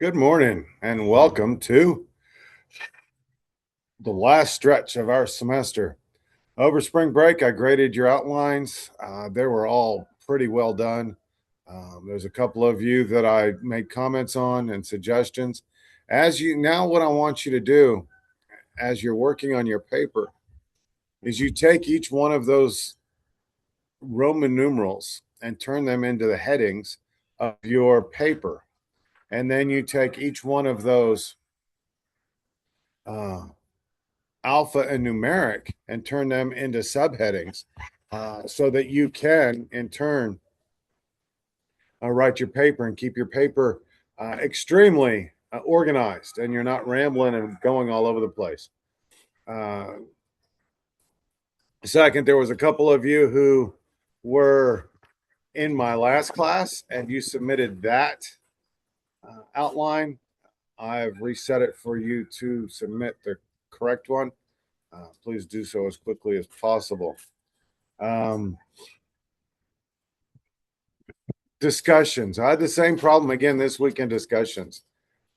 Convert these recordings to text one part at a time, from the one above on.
Good morning and welcome to the last stretch of our semester. Over spring break, I graded your outlines. They were all pretty well done. There's a couple of you that I made comments on and suggestions. What I want you to do as you're working on your paper is you take each one of those Roman numerals and turn them into the headings of your paper. And then you take each one of those uh, alpha and numeric and turn them into subheadings so that you can, in turn, write your paper and keep your paper extremely organized and you're not rambling and going all over the place. Uh, Second, there was a couple of you who were in my last class and you submitted that outline. I've reset it for you to submit the correct one. Please do so as quickly as possible. Um, Discussions. I had the same problem again this week in discussions.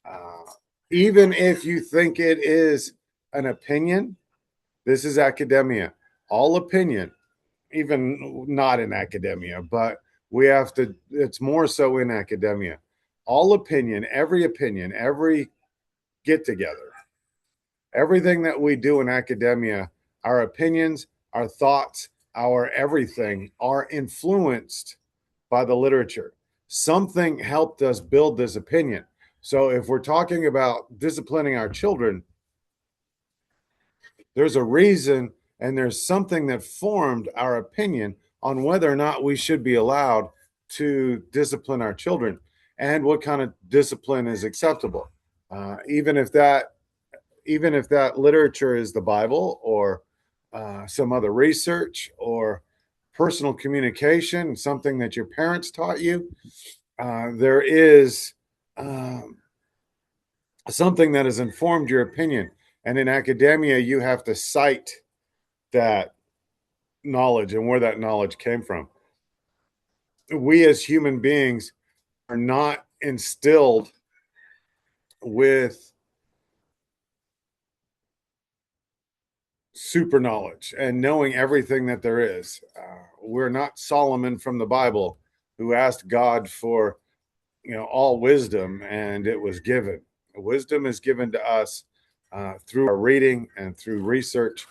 Uh, Even if you think it is an opinion, this is academia. All opinion, even not in academia, but it's more so in academia. All opinion, every get together, everything that we do in academia, our opinions, our thoughts, our everything are influenced by the literature. Something helped us build this opinion. So if we're talking about disciplining our children, there's a reason and there's something that formed our opinion on whether or not we should be allowed to discipline our children and what kind of discipline is acceptable. Uh, even if that even if that literature is the Bible or some other research or personal communication, something that your parents taught you, there is um, something that has informed your opinion. And in academia, you have to cite that knowledge and where that knowledge came from. We as human beings are not instilled with super knowledge and knowing everything that there is. We're not Solomon from the Bible who asked God for all wisdom and it was given. Wisdom is given to us through our reading and through research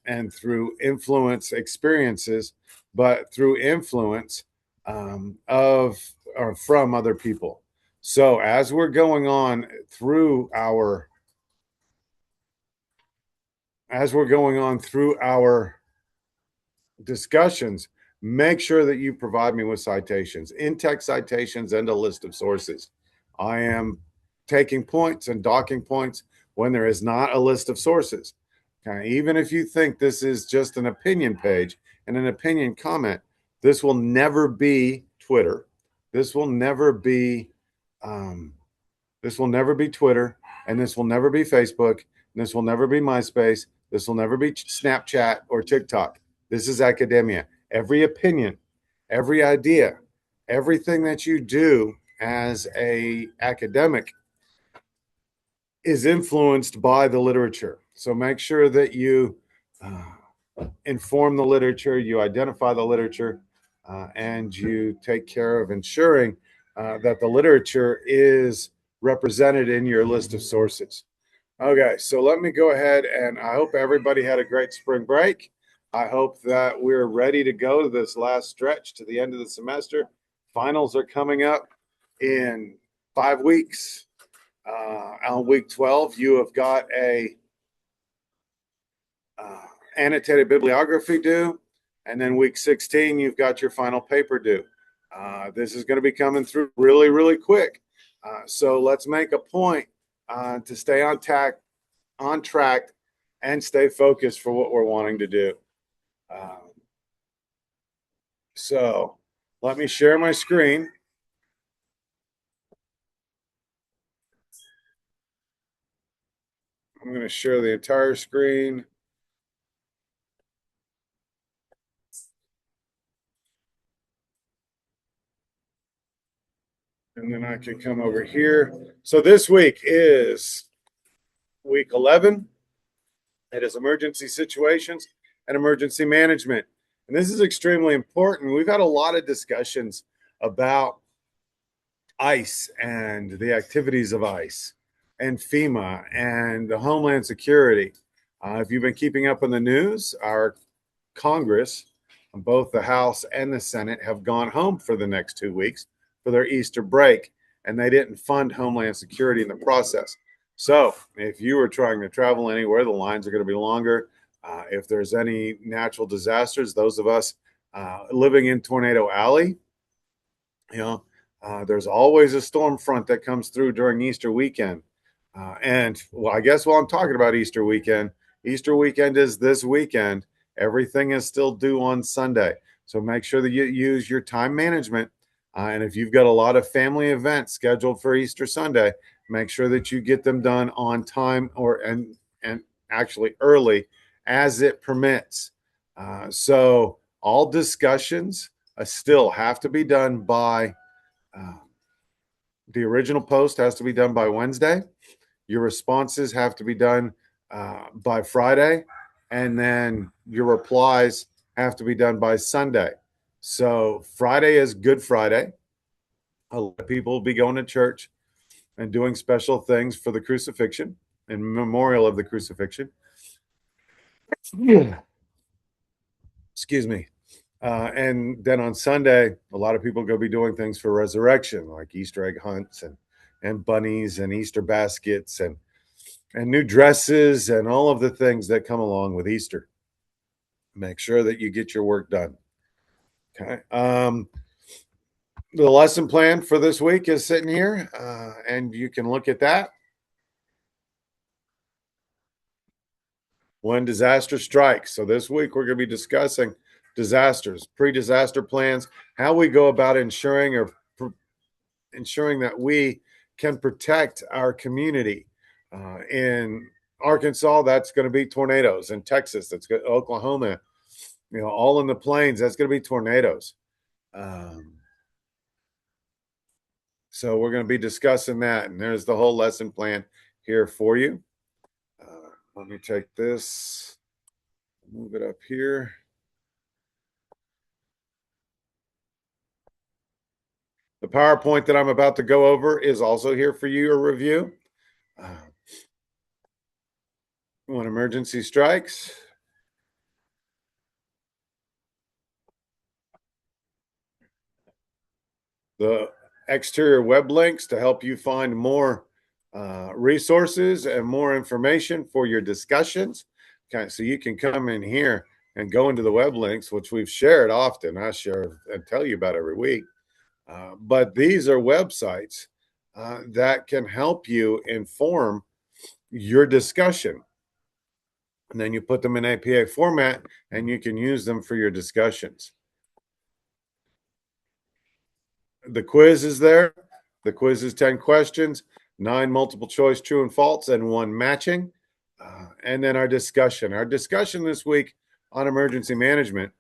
and through influence experiences, but through influence of or from other people. So as we're going on through our discussions, make sure that you provide me with citations, in-text citations, and a list of sources. I am taking points and docking points when there is not a list of sources. Okay, even if you think this is just an opinion page and an opinion comment, this will never be Twitter. This will never be um, this will never be Twitter, and this will never be Facebook, and this will never be MySpace. This will never be Snapchat or TikTok. This is academia. Every opinion, every idea, everything that you do as a academic is influenced by the literature. So make sure that you inform the literature, you identify the literature, and you take care of ensuring that the literature is represented in your list of sources. Okay, so let me go ahead and I hope everybody had a great spring break. I hope that we're ready to go to this last stretch to the end of the semester. Finals are coming up in 5 weeks. On week 12, you have got a uh, annotated bibliography due. And then week 16, you've got your final paper due. This is going to be coming through really, really quick. So let's make a point to stay on track, and stay focused for what we're wanting to do. Um, so let me share my screen. I'm going to share the entire screen. And then I can come over here. So this week is week 11. It is emergency situations and emergency management. And this is extremely important. We've had a lot of discussions about ICE and the activities of ICE and FEMA and the Homeland Security. If you've been keeping up on the news, our Congress, both the House and the Senate, have gone home for the next 2 weeks for their Easter break, and they didn't fund Homeland Security in the process. So, if you are trying to travel anywhere, the lines are going to be longer. If there's any natural disasters, those of us living in Tornado Alley, you know, there's always a storm front that comes through during Easter weekend. And well, I guess while I'm talking about Easter weekend is this weekend. Everything is still due on Sunday. So make sure that you use your time management. And if you've got a lot of family events scheduled for Easter Sunday, make sure that you get them done on time and actually early as it permits. So all discussions still have to be done by the original post has to be done by Wednesday. Your responses have to be done by Friday, and then your replies have to be done by Sunday. So Friday is Good Friday. A lot of people will be going to church and doing special things for the crucifixion in memorial of the crucifixion. Yeah. Excuse me. And then on Sunday, a lot of people go be doing things for resurrection, like Easter egg hunts and bunnies and Easter baskets and new dresses and all of the things that come along with Easter. Make sure that you get your work done. Okay. The lesson plan for this week is sitting here, and you can look at that. When disaster strikes. So this week we're going to be discussing disasters, pre-disaster plans, how we go about ensuring that we can protect our community. In Arkansas, that's going to be tornadoes. In Texas, that's good. Oklahoma, all in the plains, that's going to be tornadoes. So we're going to be discussing that, and there's the whole lesson plan here for you. Let me take this, move it up here. The PowerPoint that I'm about to go over is also here for you to review. When emergency strikes, the exterior web links to help you find more resources and more information for your discussions. Okay, so you can come in here and go into the web links, which we've shared often. I share and tell you about every week. But these are websites that can help you inform your discussion. And then you put them in APA format and you can use them for your discussions. The quiz is there. The quiz is 10 questions, 9 multiple choice true and false, and 1 matching. And then our discussion. Our discussion this week on emergency management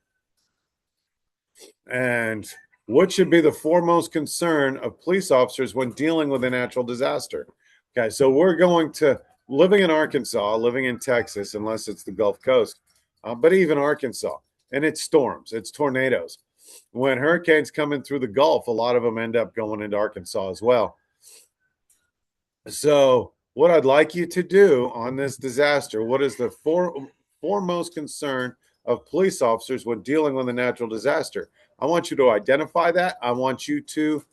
and what should be the foremost concern of police officers when dealing with a natural disaster. Okay, so we're going to living in Arkansas, living in Texas, unless it's the Gulf Coast, but even Arkansas, and it's storms, it's tornadoes. When hurricanes come in through the Gulf, a lot of them end up going into Arkansas as well. So, what I'd like you to do on this disaster, what is the foremost concern of police officers when dealing with a natural disaster? I want you to identify that. I want you to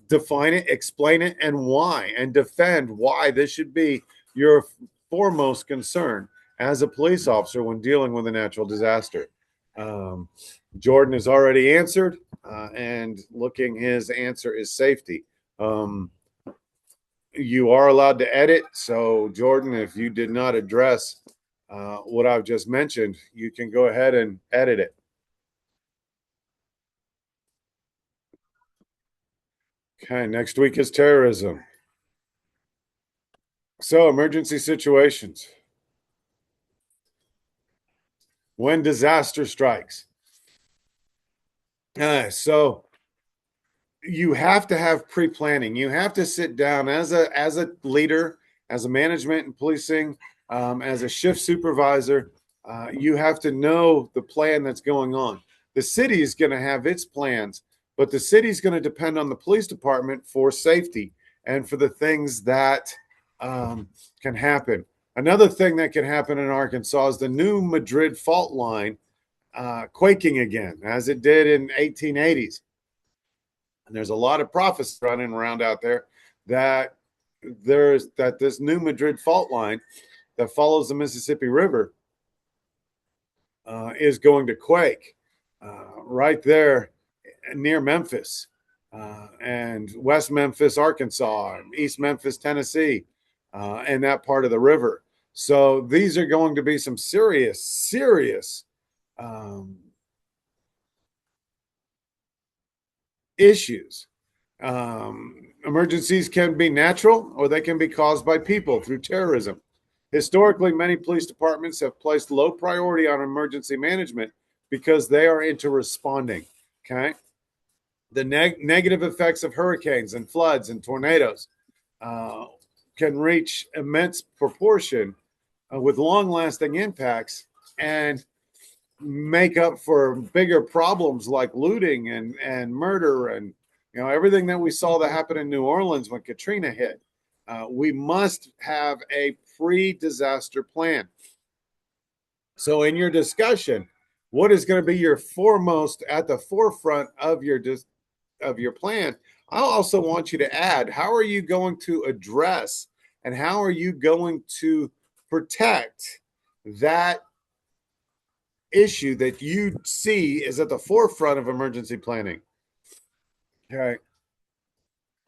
define it, explain it, and why, and defend why this should be your foremost concern as a police officer when dealing with a natural disaster. Jordan has already answered, and looking, his answer is safety. You are allowed to edit. So, Jordan, if you did not address what I've just mentioned, you can go ahead and edit it. Okay, next week is terrorism. So, emergency situations. When disaster strikes. So, you have to have pre-planning. You have to sit down as a leader, as a management and policing, as a shift supervisor. You have to know the plan that's going on. The city is going to have its plans, but the city is going to depend on the police department for safety and for the things that can happen. Another thing that can happen in Arkansas is the new Madrid fault line quaking again, as it did in 1880s. And there's a lot of prophecy running around out there that this new Madrid fault line that follows the Mississippi River is going to quake right there near Memphis and West Memphis, Arkansas, and East Memphis, Tennessee, and that part of the river. So these are going to be some serious issues. Emergencies can be natural or they can be caused by people through terrorism. Historically, many police departments have placed low priority on emergency management because they are into responding. Okay. The negative effects of hurricanes and floods and tornadoes can reach immense proportion with long lasting impacts and make up for bigger problems like looting and murder and everything that we saw that happen in New Orleans when Katrina hit. We must have a pre-disaster plan. So in your discussion, what is going to be your foremost at the forefront of your plan? I also want you to add, how are you going to address and how are you going to protect that issue that you see is at the forefront of emergency planning? Okay.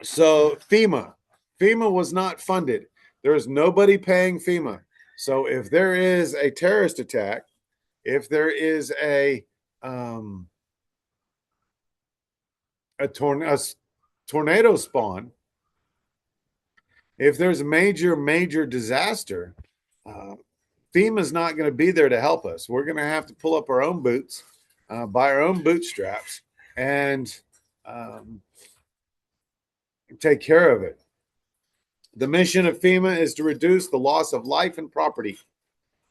So FEMA was not funded. There is nobody paying FEMA. So if there is a terrorist attack, if there is a tornado spawn, if there's a major disaster, FEMA is not going to be there to help us. We're going to have to pull up our own boots, buy our own bootstraps, and take care of it. The mission of FEMA is to reduce the loss of life and property,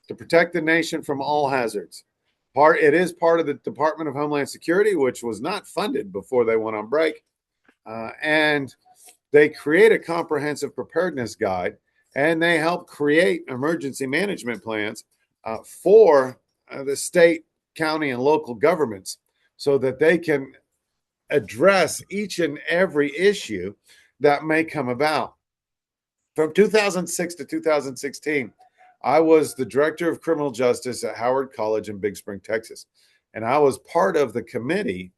to protect the nation from all hazards. It is part of the Department of Homeland Security, which was not funded before they went on break. And they create a comprehensive preparedness guide, and they help create emergency management plans for the state, county, and local governments so that they can address each and every issue that may come about. From 2006 to 2016, I was the director of criminal justice at Howard College in Big Spring, Texas. And I was part of the committee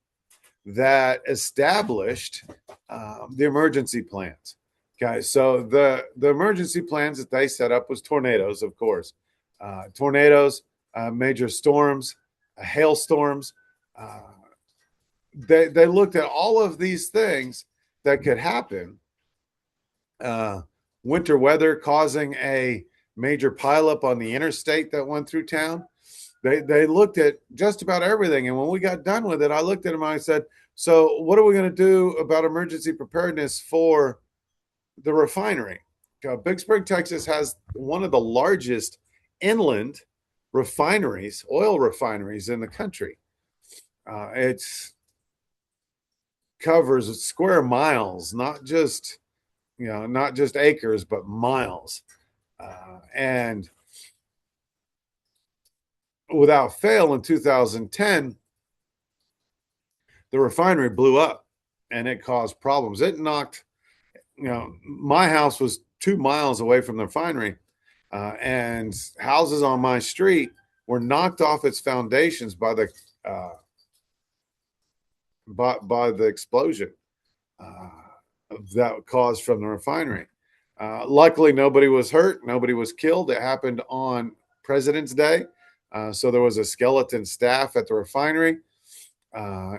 that established the emergency plans. Okay, so the emergency plans that they set up was tornadoes, of course. Tornadoes, major storms, hailstorms. They looked at all of these things that could happen. Winter weather causing a major pileup on the interstate that went through town. They looked at just about everything. And when we got done with it, I looked at them and I said, so what are we going to do about emergency preparedness for the refinery? Big Spring, Texas has one of the largest inland refineries, oil refineries in the country. It covers square miles, not just acres, but miles. And without fail, in 2010, the refinery blew up and it caused problems. It knocked, my house was 2 miles away from the refinery, and houses on my street were knocked off its foundations by the explosion that caused from the refinery. Luckily, nobody was hurt. Nobody was killed. It happened on President's Day. So there was a skeleton staff at the refinery.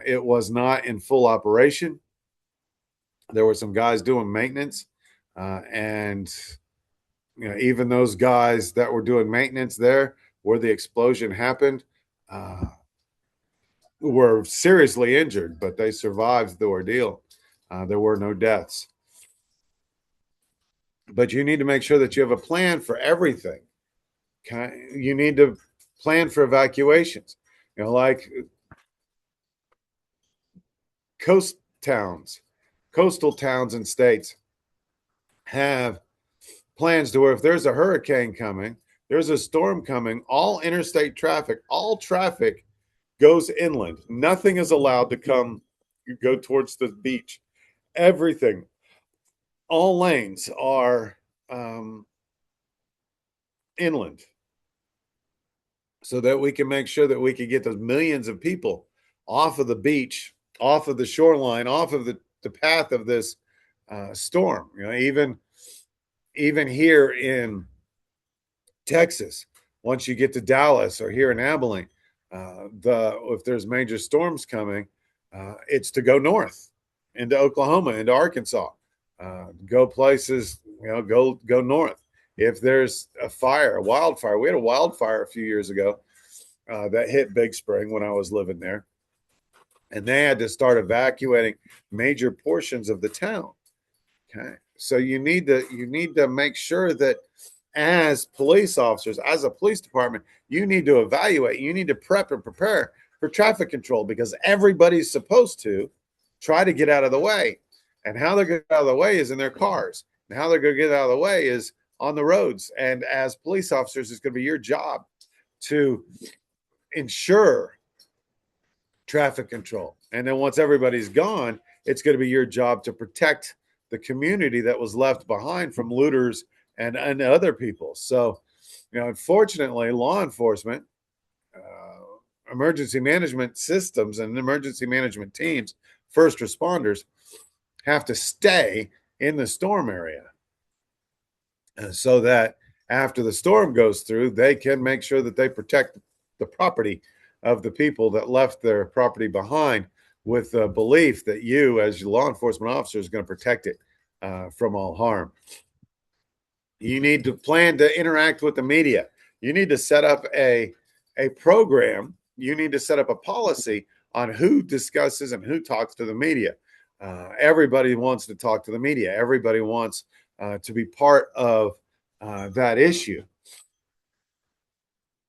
It was not in full operation. There were some guys doing maintenance. And even those guys that were doing maintenance there where the explosion happened were seriously injured, but they survived the ordeal. There were no deaths. But you need to make sure that you have a plan for everything. Okay? You need to plan for evacuations. Like coastal towns and states have plans to where if there's a hurricane coming, there's a storm coming, all interstate traffic, all traffic goes inland. Nothing is allowed to go towards the beach. Everything, all lanes are inland, so that we can make sure that we can get those millions of people off of the beach, off of the shoreline, off of the path of this storm. Even here in Texas, once you get to Dallas or here in Abilene, if there's major storms coming, it's to go north into Oklahoma, into Arkansas, go places, go north. If there's a wildfire, we had a wildfire a few years ago that hit Big Spring when I was living there, and they had to start evacuating major portions of the town. Okay, so you need to make sure that as police officers, as a police department, you need to evaluate, you need to prep and prepare for traffic control, because everybody's supposed to try to get out of the way. And how they're going to get out of the way is in their cars. And how they're going to get out of the way is on the roads. And as police officers, it's going to be your job to ensure traffic control. And then once everybody's gone, it's going to be your job to protect the community that was left behind from looters and other people. So, unfortunately, law enforcement, emergency management systems, and emergency management teams, first responders, have to stay in the storm area so that after the storm goes through, they can make sure that they protect the property of the people that left their property behind, with the belief that you, as your law enforcement officer, is going to protect it from all harm. You need to plan to interact with the media. You need to set up a program. You need to set up a policy on who discusses and who talks to the media. Everybody wants to talk to the media. Everybody wants to be part of that issue.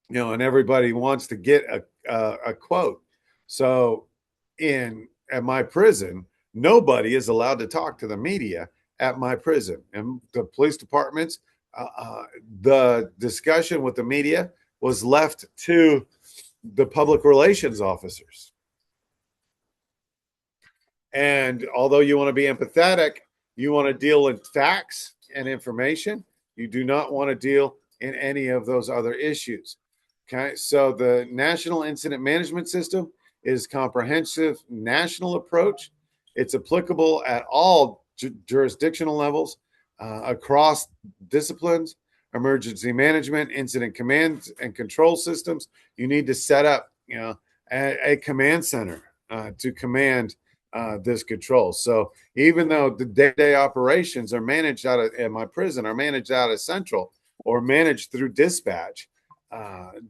And everybody wants to get a quote. So at my prison, nobody is allowed to talk to the media at my prison. And the police departments, the discussion with the media was left to the public relations officers. And although you want to be empathetic, you want to deal in facts and information, you do not want to deal in any of those other issues. Okay, so the National Incident Management System is comprehensive national approach. It's applicable at all jurisdictional levels, across disciplines, emergency management, incident command and control systems. You need to set up, a command center to command this control. So even though the day-to-day operations are managed in my prison, are managed out of central or managed through dispatch,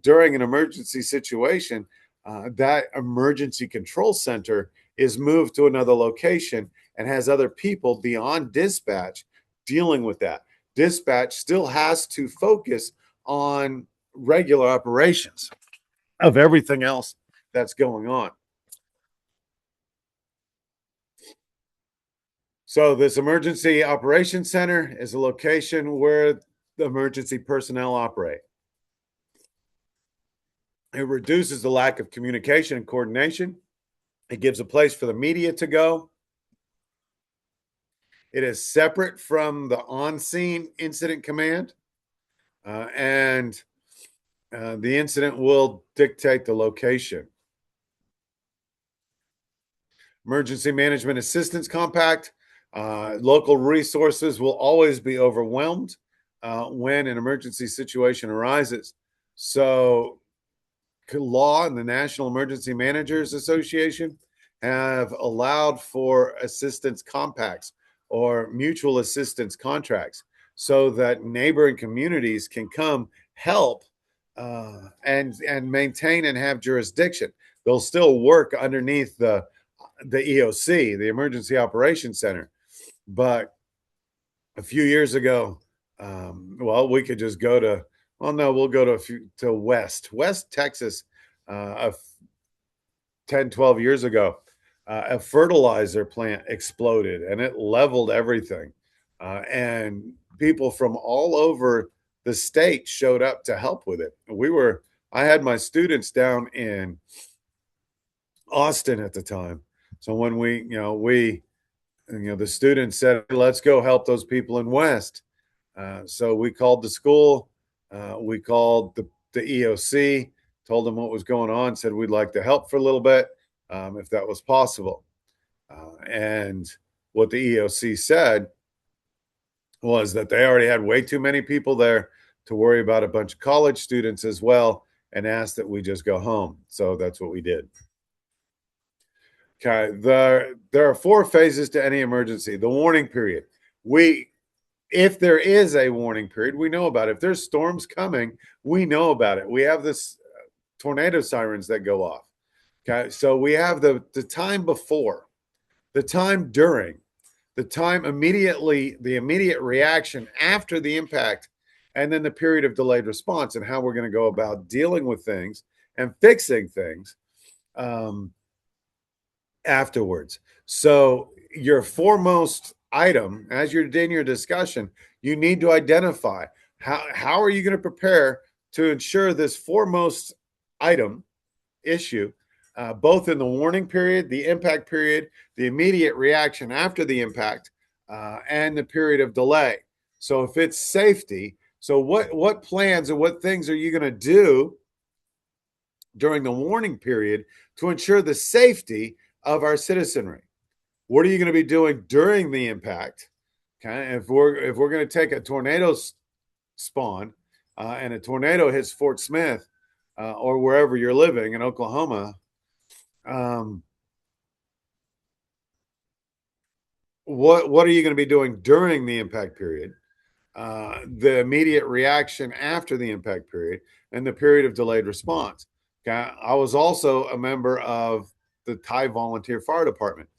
during an emergency situation, that emergency control center is moved to another location and has other people beyond dispatch dealing with that. Dispatch still has to focus on regular operations of everything else that's going on. So this emergency operations center is a location where the emergency personnel operate. It reduces the lack of communication and coordination. It gives a place for the media to go. It is separate from the on-scene incident command, and the incident will dictate the location. Emergency Management Assistance Compact. Local resources will always be overwhelmed when an emergency situation arises. So law and the National Emergency Managers Association have allowed for assistance compacts or mutual assistance contracts so that neighboring communities can come help and maintain and have jurisdiction. They'll still work underneath the the EOC, the Emergency Operations Center. But a few years ago, well, we could just go to, well, no, we'll go to West Texas, 10, 12 years ago. A fertilizer plant exploded and it leveled everything. And people from all over the state showed up to help with it. I had my students down in Austin at the time. So when the students said, let's go help those people in West. So we called the school, we called the EOC, told them what was going on, said we'd like to help for a little bit, if that was possible. And what the EOC said was that they already had way too many people there to worry about a bunch of college students as well, and asked that we just go home. So that's what we did. Okay, there are 4 phases to any emergency. The warning period. If there is a warning period, we know about it. If there's storms coming, we know about it. We have this tornado sirens that go off. Okay, so we have the time before, the time during, the time immediately, the immediate reaction after the impact, and then the period of delayed response and how we're going to go about dealing with things and fixing things afterwards. So your foremost item, as you're in your discussion, you need to identify how are you going to prepare to ensure this foremost item issue, both in the warning period, the impact period, the immediate reaction after the impact, and the period of delay. So if it's safety, so what plans and what things are you going to do during the warning period to ensure the safety of our citizenry? What are you going to be doing during the impact? Okay, if we're going to take a tornado spawn and a tornado hits Fort Smith or wherever you're living in Oklahoma, what are you going to be doing during the impact period, the immediate reaction after the impact period, and the period of delayed response? Okay, I was also a member of the Thai Volunteer Fire Department.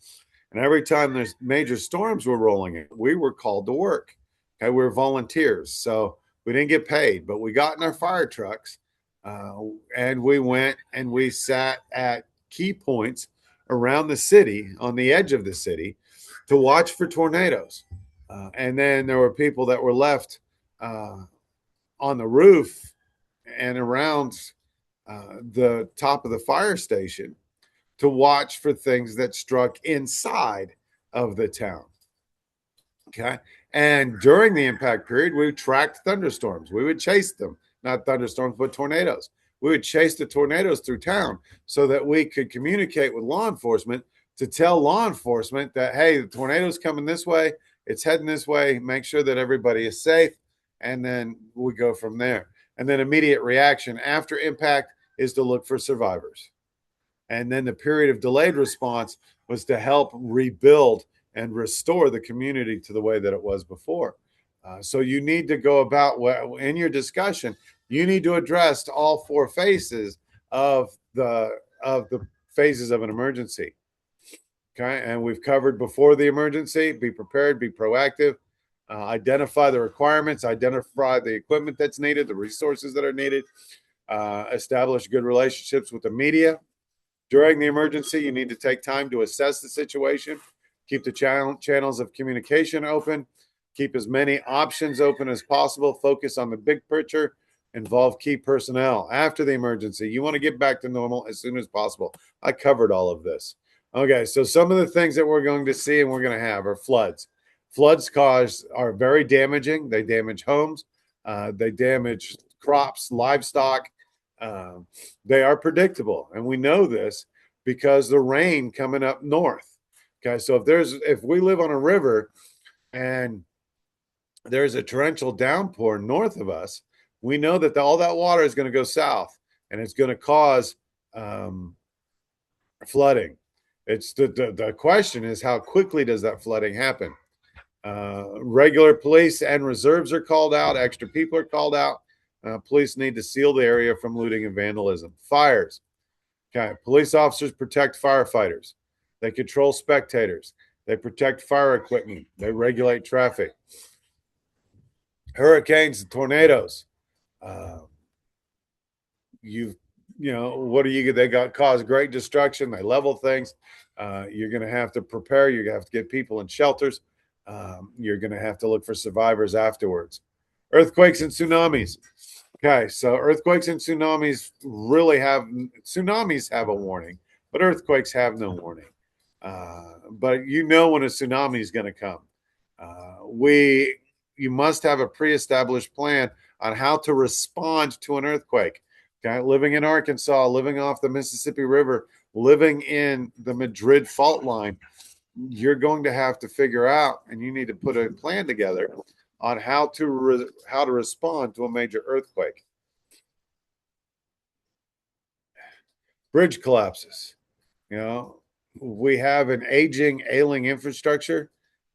And every time there's major storms were rolling in, we were called to work. Okay, we were volunteers. So we didn't get paid, but we got in our fire trucks and we went and we sat at key points around the city, on the edge of the city, to watch for tornadoes. And then there were people that were left on the roof and around the top of the fire station to watch for things that struck inside of the town. Okay. And during the impact period, we tracked thunderstorms. We would chase them, not thunderstorms, but tornadoes. We would chase the tornadoes through town so that we could communicate with law enforcement to tell law enforcement that, hey, the tornado's coming this way, it's heading this way, make sure that everybody is safe. And then we go from there. And then immediate reaction after impact is to look for survivors. And then the period of delayed response was to help rebuild and restore the community to the way that it was before. So you need to go about in your discussion, you need to address all 4 phases of the phases of an emergency. Okay, and we've covered before the emergency: be prepared, be proactive, identify the requirements, identify the equipment that's needed, the resources that are needed, establish good relationships with the media. During the emergency, you need to take time to assess the situation, keep the channels of communication open, keep as many options open as possible, focus on the big picture, involve key personnel. After the emergency, you want to get back to normal as soon as possible. I covered all of this. Okay, so some of the things that we're going to see and we're going to have are floods. Floods are very damaging. They damage homes. They damage crops, livestock. They are predictable, and we know this because the rain coming up north. Okay, so if we live on a river and there's a torrential downpour north of us, we know that all that water is going to go south, and it's going to cause flooding. It's the question is, how quickly does that flooding happen? Regular police and reserves are called out. Extra people are called out. Police need to seal the area from looting and vandalism. Fires. Okay. Police officers protect firefighters. They control spectators. They protect fire equipment. They regulate traffic. Hurricanes and tornadoes. Uh, you've what do you? They got cause great destruction. They level things. You're going to have to prepare. You're going to have to get people in shelters. You're going to have to look for survivors afterwards. Earthquakes and tsunamis. Okay, so earthquakes and tsunamis tsunamis have a warning, but earthquakes have no warning. But you know when a tsunami is going to come. You must have a pre-established plan on how to respond to an earthquake. Okay, living in Arkansas, living off the Mississippi River, living in the Madrid fault line, you're going to have to figure out, and you need to put a plan together on how to respond to a major earthquake. Bridge collapses. We have an aging, ailing infrastructure.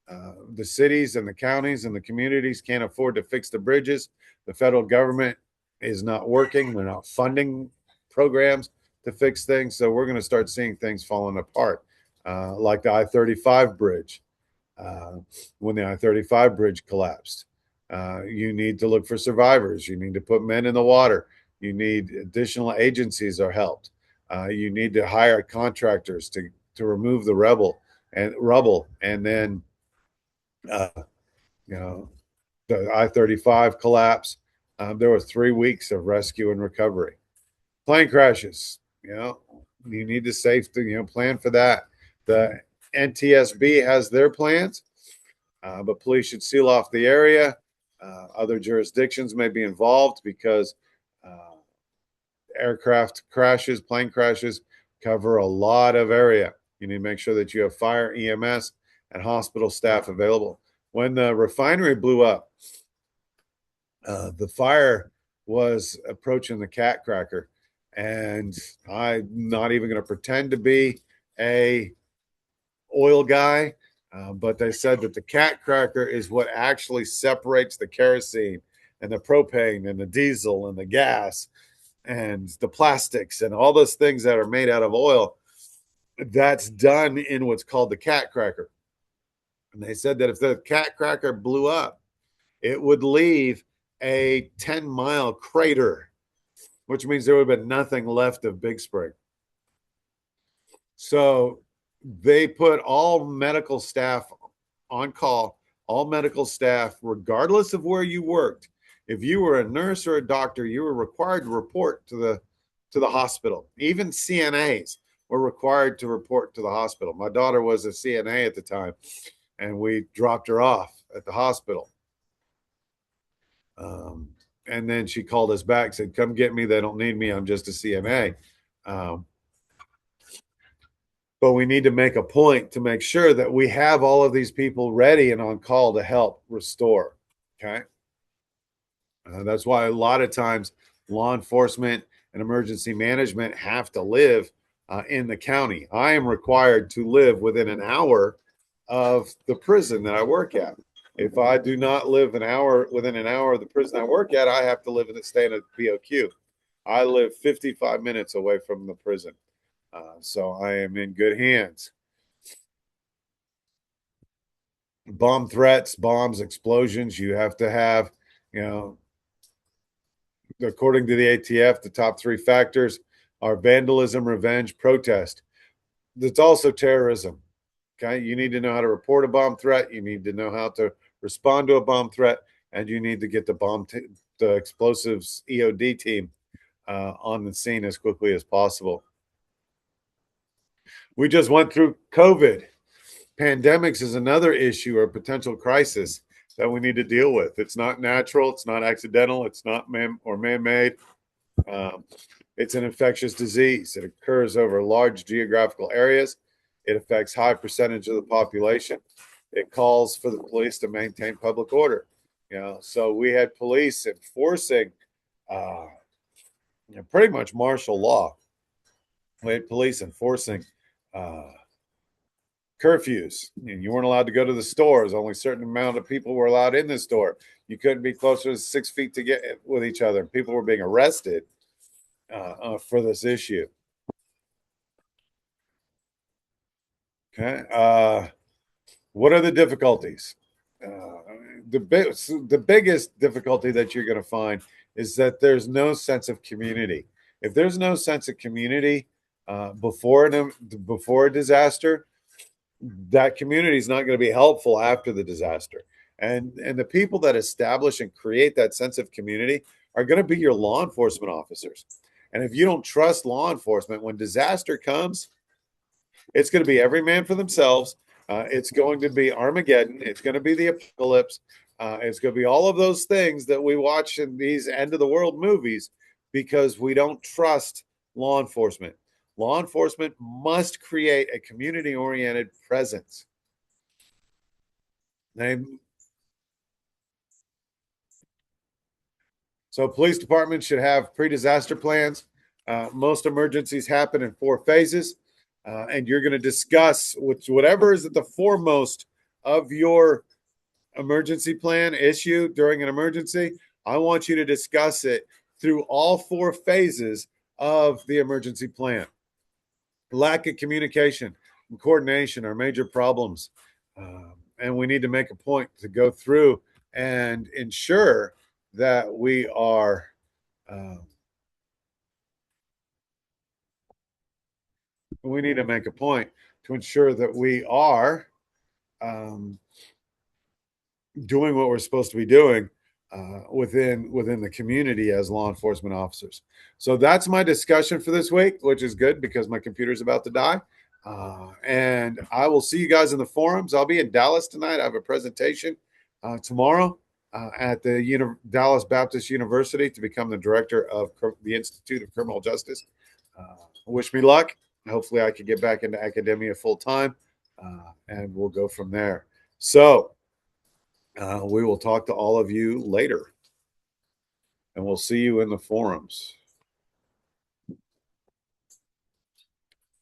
The cities and the counties and the communities can't afford to fix the bridges. The federal government is not working. They're not funding programs to fix things. So we're going to start seeing things falling apart, like the I-35 bridge. When the I-35 bridge collapsed, you need to look for survivors. You need to put men in the water. You need additional agencies are helped. You need to hire contractors to remove the rubble, and then uh, the I-35 collapse. There was 3 weeks of rescue and recovery. Plane crashes. You need to safety. Plan for that. The NTSB has their plans, but police should seal off the area. Other jurisdictions may be involved because aircraft crashes, plane crashes cover a lot of area. You need to make sure that you have fire, EMS, and hospital staff available. When the refinery blew up, the fire was approaching the cat cracker, and I'm not even going to pretend to be a oil guy, but they said that the cat cracker is what actually separates the kerosene and the propane and the diesel and the gas and the plastics and all those things that are made out of oil. That's done in what's called the cat cracker. And they said that if the cat cracker blew up, it would leave a 10-mile crater, which means there would have been nothing left of Big Spring. So they put all medical staff on call, all medical staff, regardless of where you worked. If you were a nurse or a doctor, you were required to report to the hospital. Even CNAs were required to report to the hospital. My daughter was a CNA at the time, and we dropped her off at the hospital. And then she called us back, said, "Come get me. They don't need me. I'm just a CNA." But we need to make a point to make sure that we have all of these people ready and on call to help restore. Okay. That's why a lot of times law enforcement and emergency management have to live in the county. I am required to live within an hour of the prison that I work at. If I do not live within an hour of the prison I work at, I have to live in the state of BOQ. I live 55 minutes away from the prison. So I am in good hands. Bomb threats, bombs, explosions, you have to have, according to the ATF, the top 3 factors are vandalism, revenge, protest. That's also terrorism. Okay. You need to know how to report a bomb threat. You need to know how to respond to a bomb threat. And you need to get the explosives EOD team on the scene as quickly as possible. We just went through COVID. Pandemics is another issue or potential crisis that we need to deal with. It's not natural. It's not accidental. It's not man-made. It's an infectious disease. It occurs over large geographical areas. It affects high percentage of the population. It calls for the police to maintain public order. So we had police enforcing pretty much martial law. We had police enforcing curfews. You weren't allowed to go to the stores. Only a certain amount of people were allowed in the store. You couldn't be closer to 6 feet to get with each other. People were being arrested for this issue. Okay. What are the difficulties? The biggest difficulty that you're going to find is that there's no sense of community. If there's no sense of community before a disaster, that community is not going to be helpful after the disaster. And the people that establish and create that sense of community are going to be your law enforcement officers. And if you don't trust law enforcement, when disaster comes, it's going to be every man for themselves. It's going to be Armageddon. It's going to be the apocalypse. It's going to be all of those things that we watch in these end of the world movies because we don't trust law enforcement. Law enforcement must create a community oriented presence. So, police departments should have pre disaster plans. Most emergencies happen in 4 phases, and you're going to discuss whatever is at the foremost of your emergency plan issue during an emergency. I want you to discuss it through all 4 phases of the emergency plan. Lack of communication and coordination are major problems. And we need to make a point to go through and ensure that uh, we need to make a point to ensure that we are um, doing what we're supposed to be doing within the community as law enforcement officers. So that's my discussion for this week, which is good because my computer's about to die. And I will see you guys in the forums. I'll be in Dallas tonight. I have a presentation tomorrow at the Dallas Baptist University to become the director of the Institute of Criminal Justice. Wish me luck. Hopefully, I can get back into academia full time, and we'll go from there. So, we will talk to all of you later, and we'll see you in the forums.